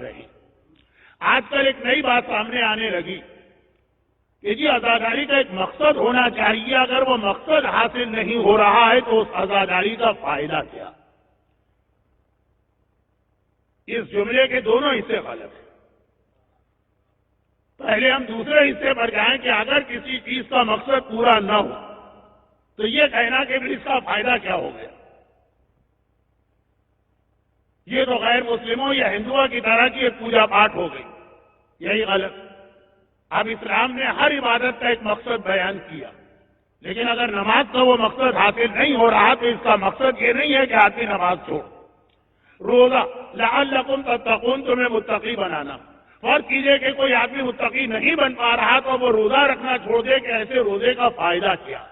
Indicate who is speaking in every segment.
Speaker 1: رہی۔ آج کل ایک نئی بات سامنے آنے لگی کہ جی عزاداری کا ایک مقصد ہونا چاہیے، اگر وہ مقصد حاصل نہیں ہو رہا ہے تو اس عزاداری کا فائدہ کیا؟ اس جملے کے دونوں حصے غلط ہیں۔ پہلے ہم دوسرے حصے پر جائیں کہ اگر کسی چیز کا مقصد پورا نہ ہو تو یہ کہنا کہ اس کا فائدہ کیا ہو گیا، یہ تو غیر مسلموں یا ہندوؤں کی طرح کی ایک پوجا پاٹ ہو گئی، یہی غلط۔ اب اسلام نے ہر عبادت کا ایک مقصد بیان کیا، لیکن اگر نماز کا وہ مقصد حاصل نہیں ہو رہا تو اس کا مقصد یہ نہیں ہے کہ آدمی نماز چھوڑ۔ روزہ لعلکم تتقون، تمہیں متقی بنانا، اور کیجئے کہ کوئی آدمی متقی نہیں بن پا رہا تو وہ روزہ رکھنا چھوڑ دے کہ ایسے روزے کا فائدہ کیا؟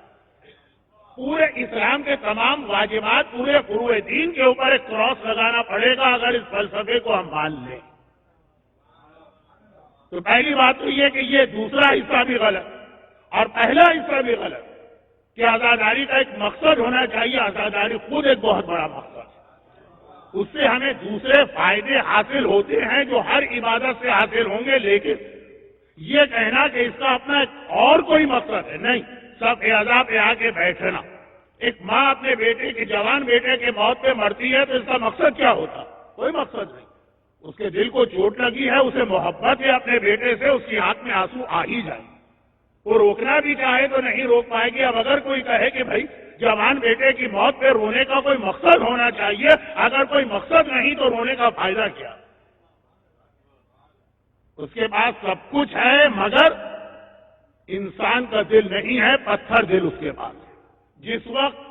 Speaker 1: پورے اسلام کے تمام واجبات، پورے فروع دین کے اوپر ایک کراس لگانا پڑے گا اگر اس فلسفے کو ہم مان لیں۔ تو پہلی بات تو یہ کہ یہ دوسرا حصہ بھی غلط اور پہلا حصہ بھی غلط کہ عزاداری کا ایک مقصد ہونا چاہیے۔ عزاداری خود ایک بہت بڑا مقصد ہے، اس سے ہمیں دوسرے فائدے حاصل ہوتے ہیں جو ہر عبادت سے حاصل ہوں گے، لیکن یہ کہنا کہ اس کا اپنا اور کوئی مقصد ہے، نہیں۔ سب اعزاز پہ آ کے بیٹھنا، ایک ماں اپنے بیٹے کے جوان بیٹے کے موت پہ مرتی ہے تو اس کا مقصد کیا ہوتا؟ کوئی مقصد نہیں۔ اس کے دل کو چوٹ لگی ہے، اسے محبت ہے اپنے بیٹے سے، اس کی آنکھ میں آنسو آ ہی جائے، وہ روکنا بھی چاہے تو نہیں روک پائے گی۔ اب اگر کوئی کہے کہ بھائی جوان بیٹے کی موت پہ رونے کا کوئی مقصد ہونا چاہیے، اگر کوئی مقصد نہیں تو رونے کا فائدہ کیا؟ اس کے پاس سب کچھ ہے مگر انسان کا دل نہیں ہے، پتھر دل اس کے پاس ہے۔ جس وقت